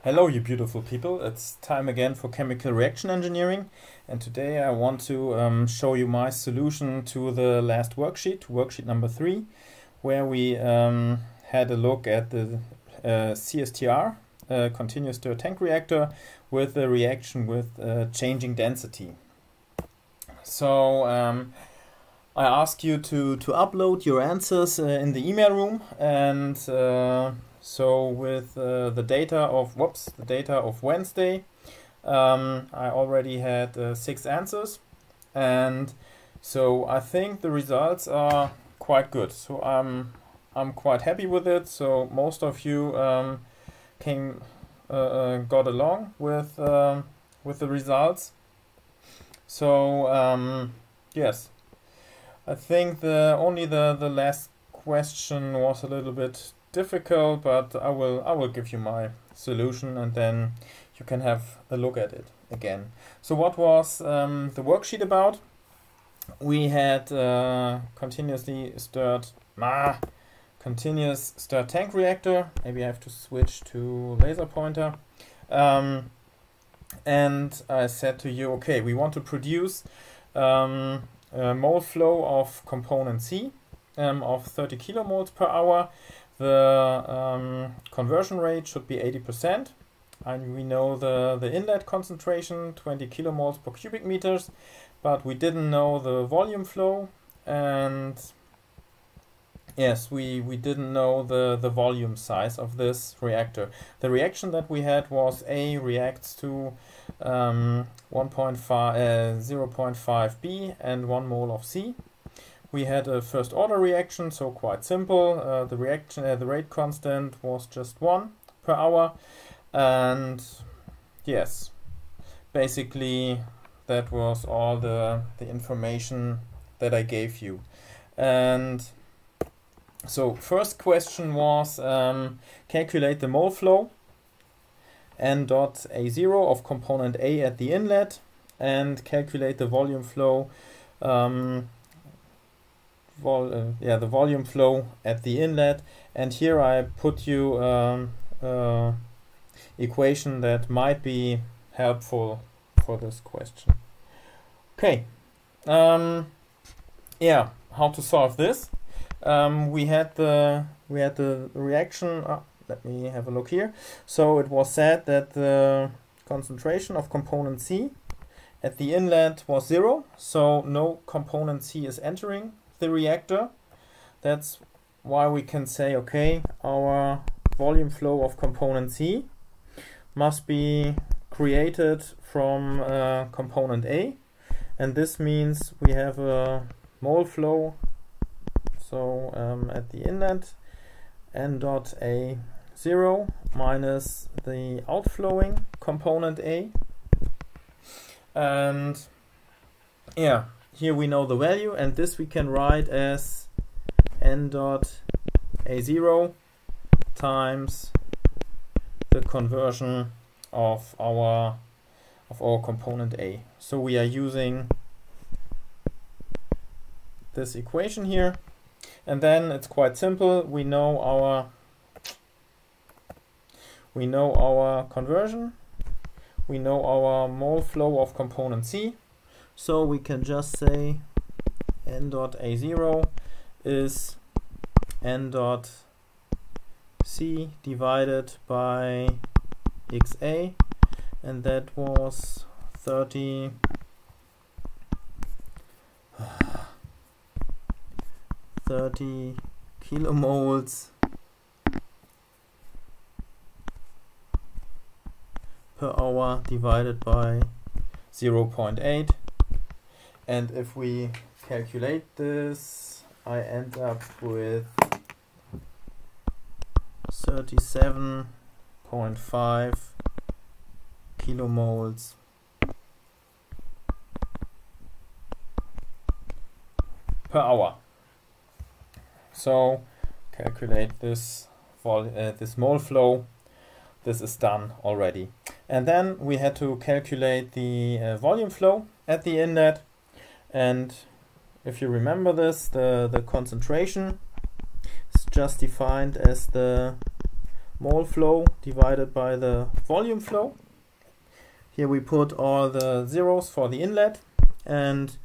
Hello, you beautiful people. It's time again for chemical reaction engineering, and today I want to show you my solution to the last worksheet, worksheet number 3, where we had a look at the CSTR, continuous stirred tank reactor, with the reaction with changing density. So I ask you to upload your answers in the email room, and so with the data of Wednesday, I already had 6 answers, and so I think the results are quite good. So I'm quite happy with it. So most of you got along with the results. So yes, I think only the last question was a little bit difficult, but I will give you my solution, and then you can have a look at it again. So what was the worksheet about? We had continuous stirred tank reactor. Maybe I have to switch to laser pointer. And I said to you, okay, we want to produce a mole flow of component C of 30 kilomoles per hour. The conversion rate should be 80%, and we know the inlet concentration, 20 kilomoles per cubic meters, but we didn't know the volume flow, and yes, we didn't know the volume size of this reactor. The reaction that we had was A reacts to 0.5 B and 1 mole of C. We had a first order reaction, so quite simple. The rate constant was just 1 per hour, and yes, basically that was all the information that I gave you. And so first question was calculate the mole flow n dot A0 of component A at the inlet, and calculate the volume flow the volume flow at the inlet. And here I put you equation that might be helpful for this question. Okay, yeah, how to solve this? We had the reaction. Let me have a look here. So it was said that the concentration of component C at the inlet was 0, so no component C is entering the reactor. That's why we can say, okay, our volume flow of component C must be created from component A, and this means we have a mole flow, so at the inlet n dot A0 minus the outflowing component A, and yeah, here we know the value, and this we can write as n dot A0 times the conversion of our component A. So we are using this equation here, and then it's quite simple. We know our conversion, we know our mole flow of component C. So we can just say n dot A0 is n dot C divided by XA, and that was 30 kilomoles per hour divided by 0.8. And if we calculate this, I end up with 37.5 kilomoles per hour. So calculate this mole flow. This is done already. And then we had to calculate the volume flow at the inlet. And if you remember this, the concentration is just defined as the mole flow divided by the volume flow. Here we put all the zeros for the inlet, and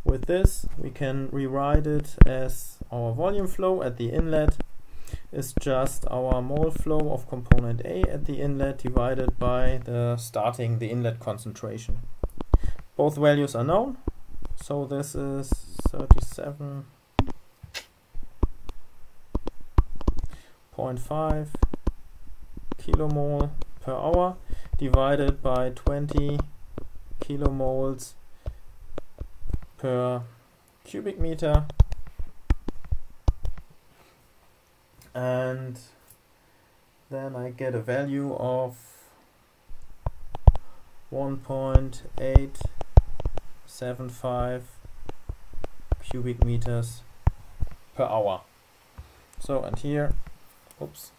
with this we can rewrite it as our volume flow at the inlet is just our mole flow of component A at the inlet divided by the inlet concentration. Both values are known, so this is 37.5 kilomole per hour divided by 20 kilomoles per cubic meter, and then I get a value of 1.875 cubic meters per hour. So, and here, oops.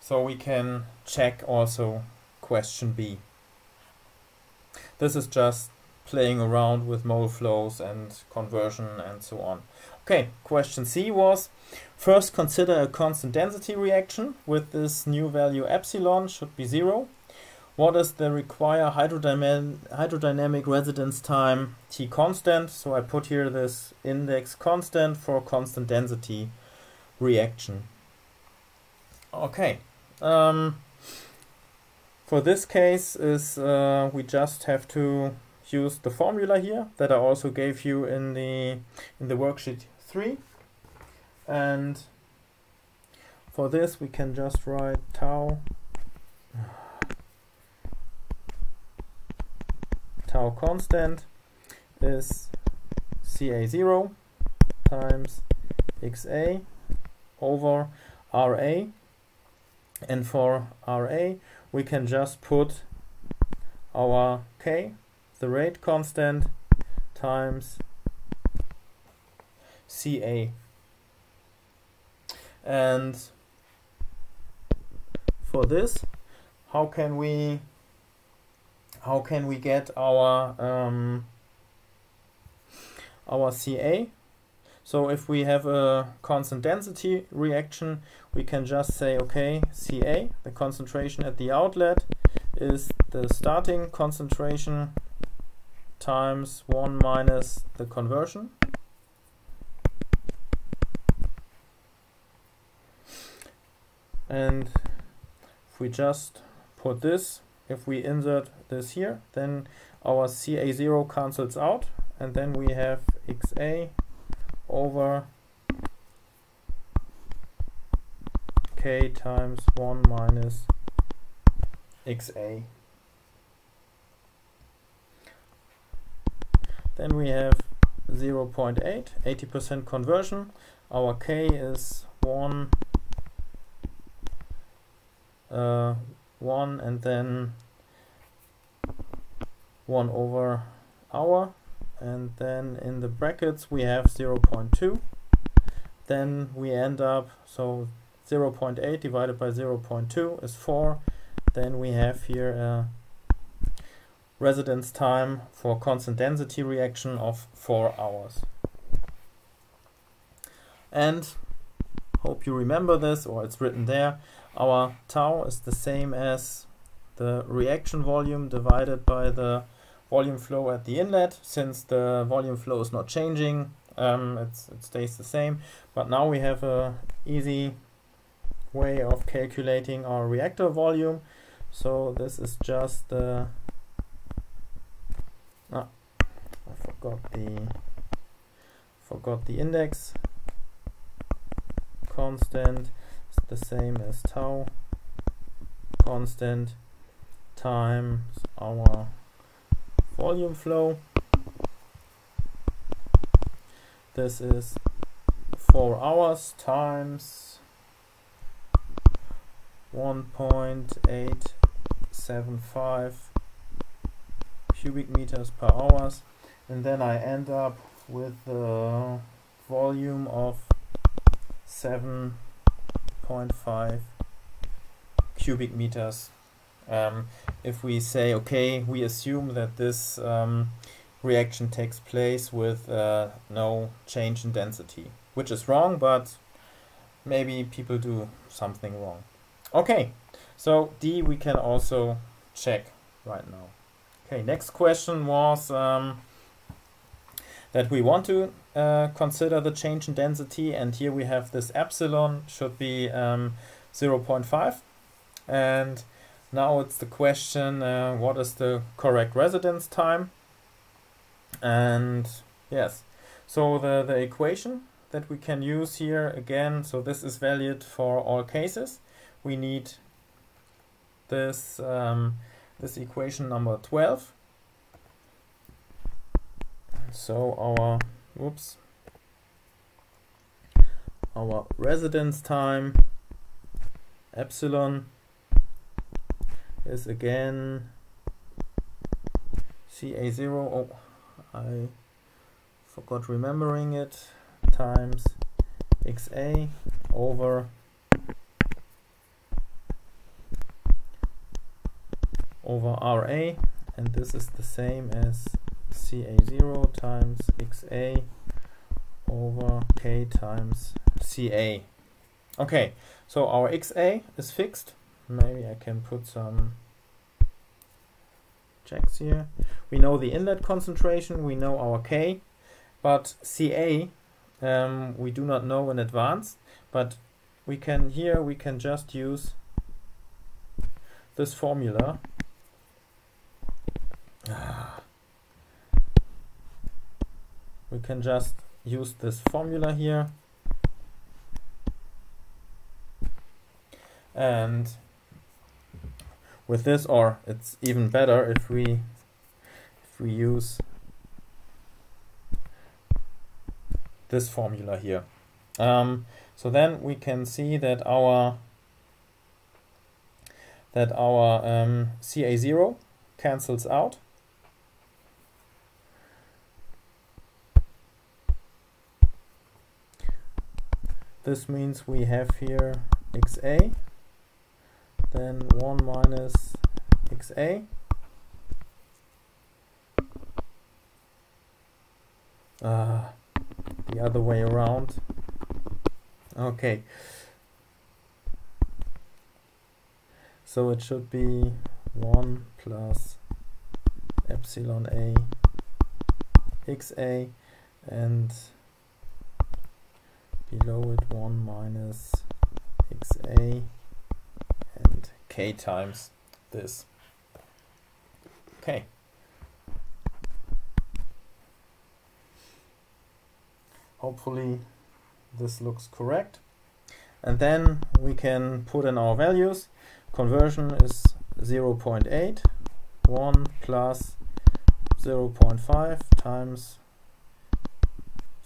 So we can check also question B. This is just playing around with mole flows and conversion and so on. Okay, question C was, first consider a constant density reaction with this new value epsilon should be 0. What is the required hydrodynamic residence time T constant? So I put here this index constant for constant density reaction. Okay. For this case is we just have to use the formula here that I also gave you in the worksheet 3, and for this we can just write tau constant is Ca0 times Xa over Ra, and for Ra we can just put our K, the rate constant, times Ca. And for this, how can we get our Ca? So if we have a constant density reaction, we can just say, okay, Ca, the concentration at the outlet, is the starting concentration times 1 minus the conversion. And if we just put this, if we insert this here, then our Ca0 cancels out, and then we have Xa over K times 1 minus Xa. Then we have 0.8, 80% conversion. Our K is 1, and then 1 over hour, and then in the brackets we have 0.2. Then we end up, so 0.8 divided by 0.2 is 4. Then we have here a residence time for constant density reaction of 4 hours. And hope you remember this, or it's written there. Our tau is the same as the reaction volume divided by the volume flow at the inlet. Since the volume flow is not changing, it stays the same. But now we have a easy way of calculating our reactor volume. So this is just I forgot the index constant. It's the same as tau constant times our volume flow. This is 4 hours times 1.875 cubic meters per hour, and then I end up with the volume of 7.5 cubic meters. If we say, okay, we assume that this reaction takes place with no change in density, which is wrong, but maybe people do something wrong. Okay, so D we can also check right now. Okay, next question was that we want to consider the change in density, and here we have this epsilon should be 0.5, and now it's the question what is the correct residence time. And yes, so the equation that we can use here again, so this is valid for all cases. We need this this equation number 12. So our residence time epsilon is again CA0, oh, I forgot remembering it, times XA over RA, and this is the same as CA0 times XA over K times CA. Okay, so our XA is fixed. Maybe I can put some checks here. We know the inlet concentration, we know our K, but CA we do not know in advance, but we can just use this formula. We can just use this formula here, and with this, or it's even better if we use this formula here. So then we can see that our CA0 cancels out. This means we have here XA, then 1 minus XA, the other way around. Okay, so it should be 1 plus epsilon A XA, and below it 1 minus XA and K times this. Okay. Hopefully this looks correct. And then we can put in our values. Conversion is 0.8, 1 plus 0.5 times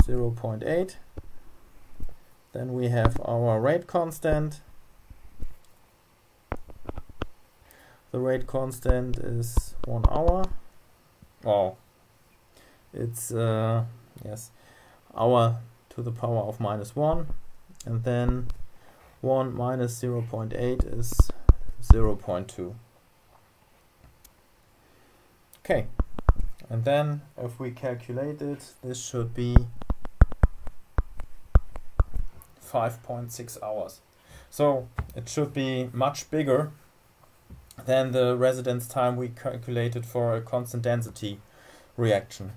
0.8. Then we have our rate constant. The rate constant is 1 hour. Oh, it's yes, hour to the power of -1, and then 1 minus 0.8 is 0.2. Okay, and then if we calculate it, this should be 5.6 hours. So it should be much bigger than the residence time we calculated for a constant density reaction.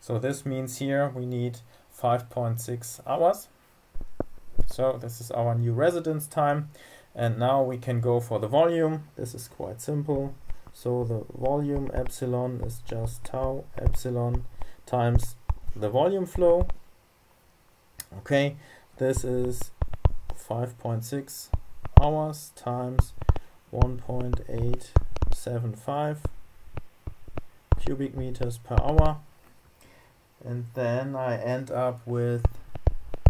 So this means here we need 5.6 hours. So this is our new residence time, and now we can go for the volume. This is quite simple. So the volume epsilon is just tau epsilon times the volume flow. Okay, this is 5.6 hours times 1.875 cubic meters per hour, and then I end up with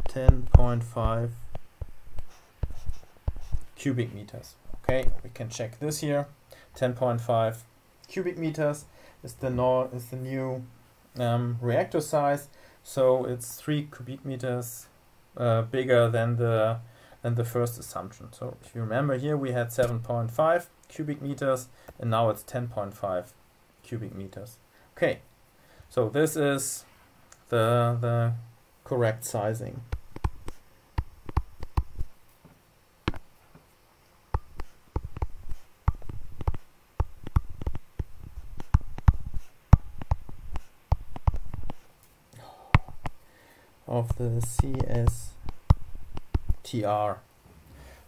10.5 cubic meters. Okay, we can check this here. 10.5 cubic meters is the new reactor size, so it's 3 cubic meters bigger than the first assumption. So if you remember, here we had 7.5 cubic meters, and now it's 10.5 cubic meters. Okay, so this is the correct sizing. of the CSTR.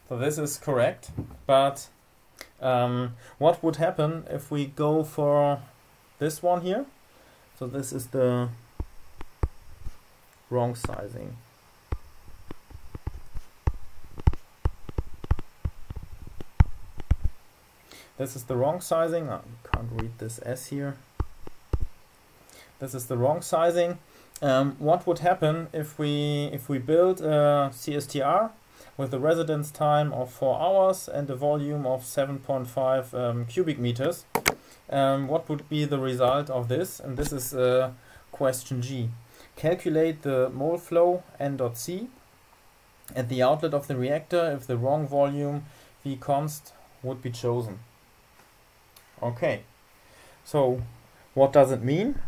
So this is correct, but what would happen if we go for this one here? So this is the wrong sizing. This is the wrong sizing. I can't read this S here. This is the wrong sizing. What would happen if we build a CSTR with a residence time of 4 hours and a volume of 7.5 cubic meters? What would be the result of this? And this is question G. Calculate the mole flow N.C at the outlet of the reactor if the wrong volume V const would be chosen. Okay, so what does it mean?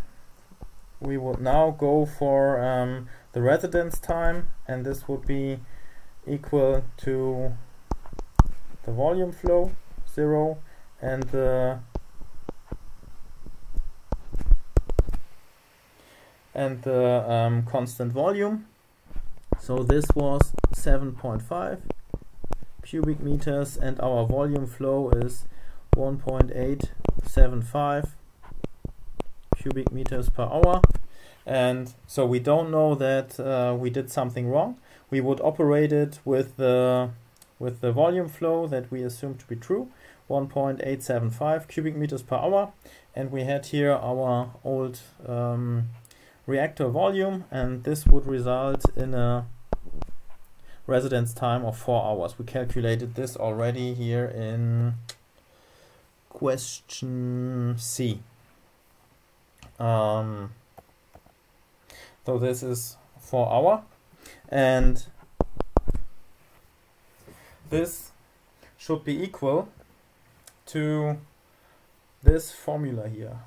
We would now go for the residence time, and this would be equal to the volume flow 0 and the constant volume. So this was 7.5 cubic meters and our volume flow is 1.875 cubic meters per hour. And so we don't know that we did something wrong. We would operate it with the volume flow that we assumed to be true, 1.875 cubic meters per hour, and we had here our old reactor volume, and this would result in a residence time of 4 hours. We calculated this already here in question C. So this is 4 hours, and this should be equal to this formula here.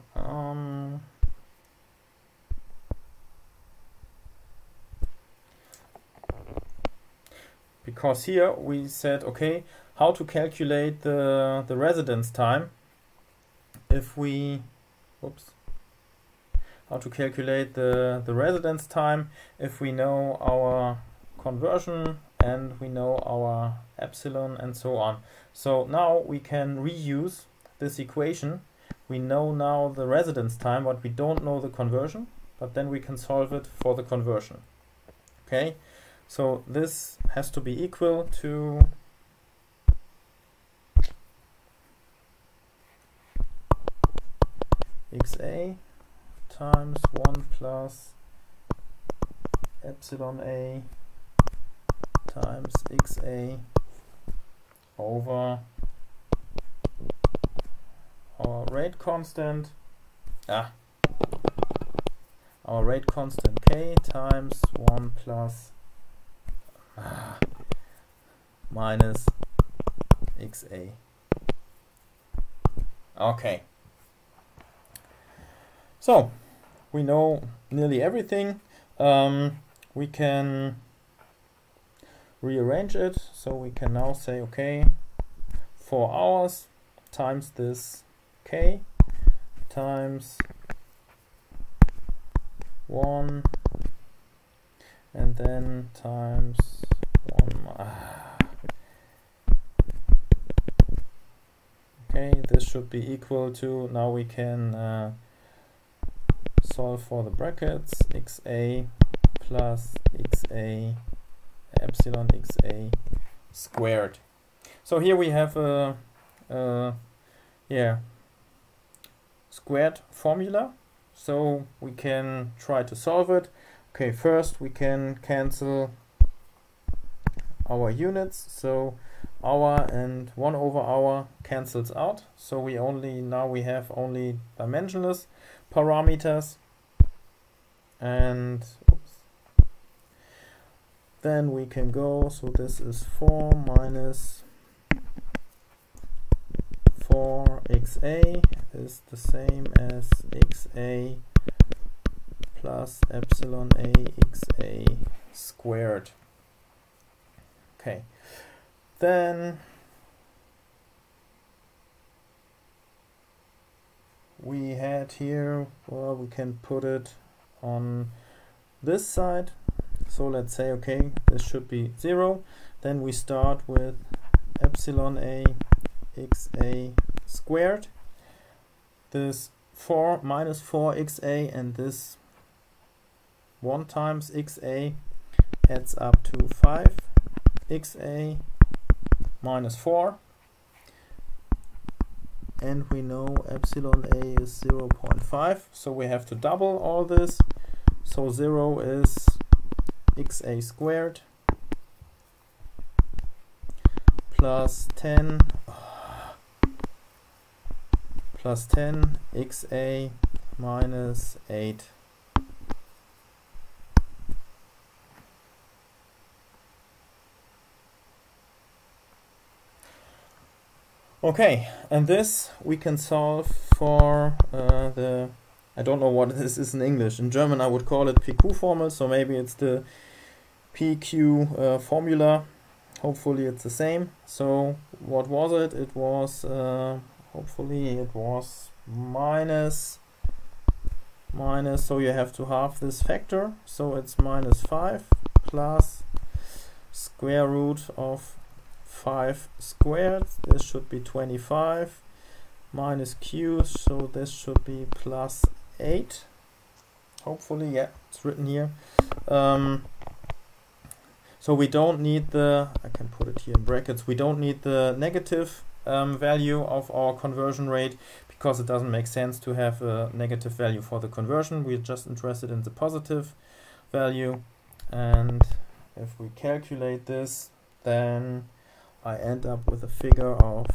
Because here we said, okay, how to calculate the residence time if we, how to calculate the residence time if we know our conversion and we know our epsilon and so on. So now we can reuse this equation. We know now the residence time, but we don't know the conversion, but then we can solve it for the conversion. Okay, so this has to be equal to XA times 1 plus epsilon A times XA over our rate constant, our rate constant K times 1 plus minus XA. Okay. So we know nearly everything. We can rearrange it, so we can now say, okay, 4 hours times this K times 1 and then times 1. Okay, this should be equal to, now we can solve for the brackets, XA plus XA epsilon XA squared. So here we have a squared formula, so we can try to solve it. Okay, first we can cancel our units, so hour and 1 over hour cancels out, so we have only dimensionless parameters, and then we can go, so this is 4 minus 4XA is the same as XA plus epsilon A XA squared. Okay, then we had here, well, we can put it on this side, So let's say, okay, this should be 0. Then we start with epsilon a xa squared. This 4 minus 4xa and this 1 times xa adds up to 5xa minus 4. And we know epsilon a is 0.5, so we have to double all this. So 0 is xa squared plus 10 xa minus 8. Okay, and this we can solve for the, I don't know what this is in English. In German I would call it PQ formula, so maybe it's the PQ formula. Hopefully it's the same. So what was it? It was, hopefully it was minus, so you have to halve this factor. So it's minus 5 plus square root of 5 squared, this should be 25, minus q, so this should be plus 8. Hopefully, yeah, it's written here. So we don't need the, I can put it here in brackets, we don't need the negative value of our conversion rate, because it doesn't make sense to have a negative value for the conversion. We're just interested in the positive value. And if we calculate this, then I end up with a figure of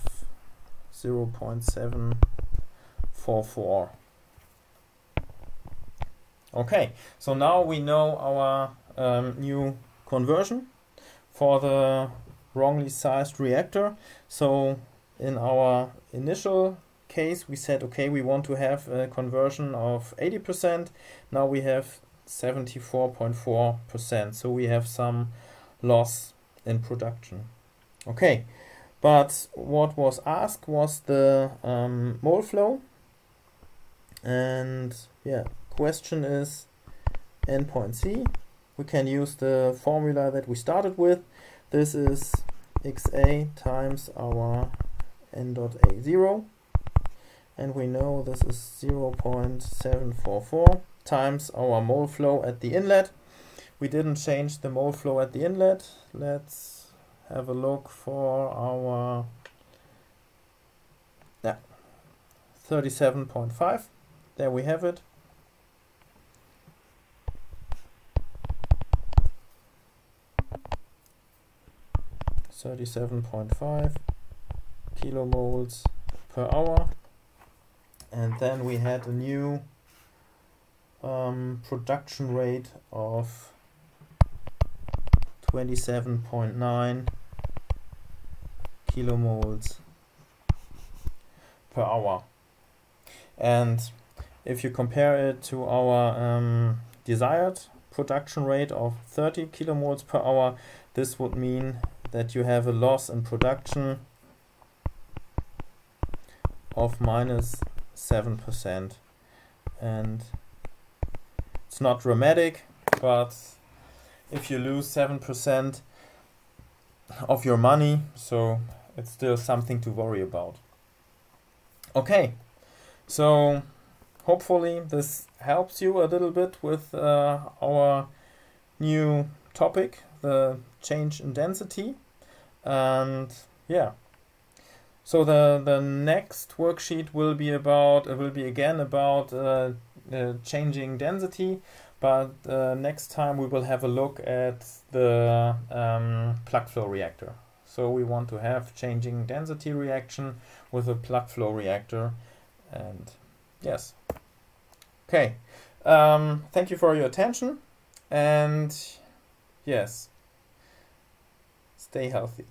0.744. Okay, so now we know our new conversion for the wrongly sized reactor. So in our initial case we said, okay, we want to have a conversion of 80%. Now we have 74.4%, so we have some loss in production. Okay, but what was asked was the mole flow, and yeah, question is endpoint C. We can use the formula that we started with. This is xa times our n dot a0, and we know this is 0.744 times our mole flow at the inlet. We didn't change the mole flow at the inlet. Let's have a look for our 37.5. There we have it. (37.5 kilomoles per hour), and then we had a new production rate of 27.9 kilomoles per hour. And if you compare it to our desired production rate of 30 kilomoles per hour, this would mean that you have a loss in production of minus 7%. And it's not dramatic, but if you lose 7% of your money, so it's still something to worry about. Okay, so hopefully this helps you a little bit with our new topic, the change in density. And yeah, so the next worksheet will be again about changing density, but next time we will have a look at the plug flow reactor. So we want to have changing density reaction with a plug flow reactor. And yes, okay, thank you for your attention, and yes, stay healthy.